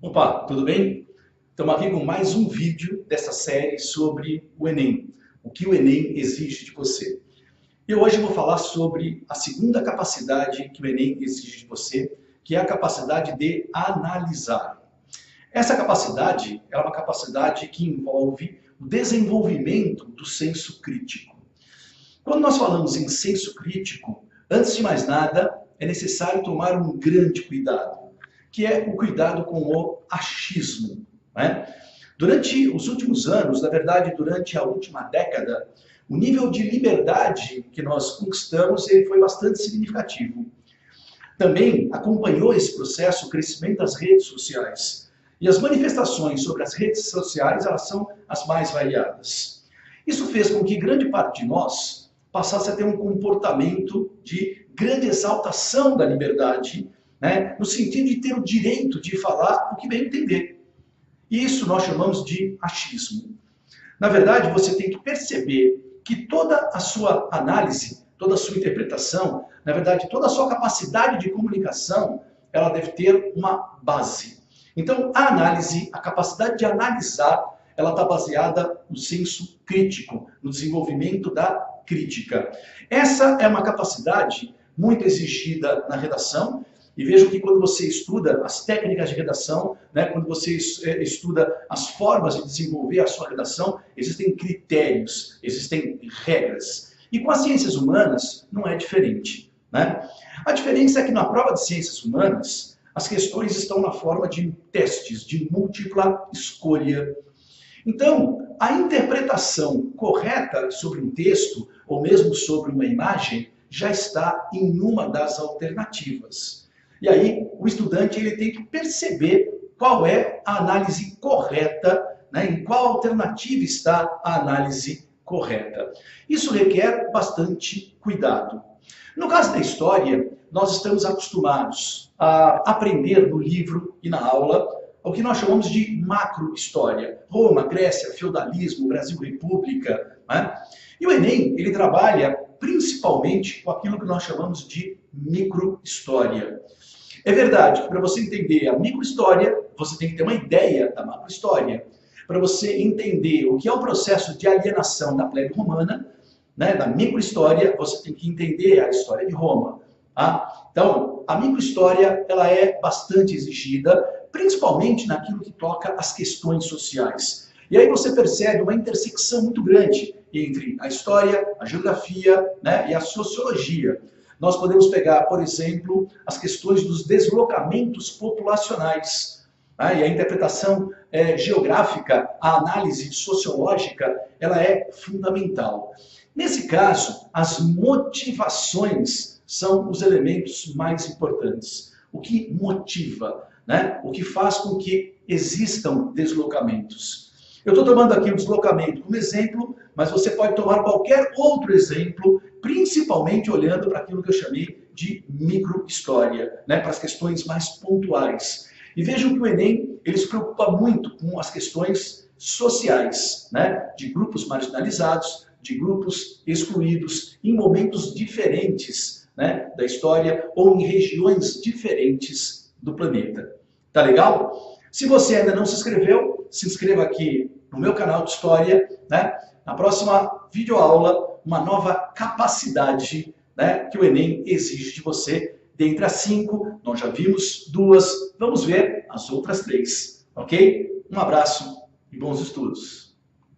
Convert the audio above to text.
Opa, tudo bem? Estamos aqui com mais um vídeo dessa série sobre o Enem. O que o Enem exige de você. E hoje eu vou falar sobre a segunda capacidade que o Enem exige de você, que é a capacidade de analisar. Essa capacidade é uma capacidade que envolve o desenvolvimento do senso crítico. Quando nós falamos em senso crítico, antes de mais nada, é necessário tomar um grande cuidado, que é o cuidado com o achismo, né? Durante os últimos anos, na verdade, durante a última década, o nível de liberdade que nós conquistamos ele foi bastante significativo. Também acompanhou esse processo o crescimento das redes sociais. E as manifestações sobre as redes sociais, elas são as mais variadas. Isso fez com que grande parte de nós passasse a ter um comportamento de grande exaltação da liberdade, né, no sentido de ter o direito de falar o que bem entender. E isso nós chamamos de achismo. Na verdade, você tem que perceber que toda a sua análise, toda a sua interpretação, na verdade, toda a sua capacidade de comunicação, ela deve ter uma base. Então, a análise, a capacidade de analisar, ela está baseada no senso crítico, no desenvolvimento da crítica. Essa é uma capacidade muito exigida na redação. E vejam que quando você estuda as técnicas de redação, né, quando você estuda as formas de desenvolver a sua redação, existem critérios, existem regras. E com as ciências humanas não é diferente, né? A diferença é que na prova de ciências humanas, as questões estão na forma de testes, de múltipla escolha. Então, a interpretação correta sobre um texto, ou mesmo sobre uma imagem, já está em uma das alternativas. E aí, o estudante ele tem que perceber qual é a análise correta, né, em qual alternativa está a análise correta. Isso requer bastante cuidado. No caso da história, nós estamos acostumados a aprender no livro e na aula o que nós chamamos de macro-história. Roma, Grécia, feudalismo, Brasil, República, né? E o Enem, ele trabalha principalmente com aquilo que nós chamamos de micro-história. É verdade que para você entender a micro-história, você tem que ter uma ideia da macro-história. Para você entender o que é o processo de alienação da plebe romana, né, da micro-história, você tem que entender a história de Roma. Tá? Então, a micro-história ela é bastante exigida, principalmente naquilo que toca às questões sociais. E aí você percebe uma intersecção muito grande entre a história, a geografia, né, e a sociologia. Nós podemos pegar, por exemplo, as questões dos deslocamentos populacionais. Né, e a interpretação geográfica, a análise sociológica, ela é fundamental. Nesse caso, as motivações são os elementos mais importantes. O que motiva, né? O que faz com que existam deslocamentos. Eu estou tomando aqui o deslocamento como exemplo, mas você pode tomar qualquer outro exemplo, principalmente olhando para aquilo que eu chamei de micro-história, né? Para as questões mais pontuais. E vejam que o Enem ele se preocupa muito com as questões sociais, né? De grupos marginalizados, de grupos excluídos, em momentos diferentes, né, da história ou em regiões diferentes do planeta. Tá legal? Se você ainda não se inscreveu, se inscreva aqui no meu canal de História, né? Na próxima videoaula, uma nova capacidade, né, que o Enem exige de você. Dentre as 5, nós já vimos 2, vamos ver as outras 3, ok? Um abraço e bons estudos!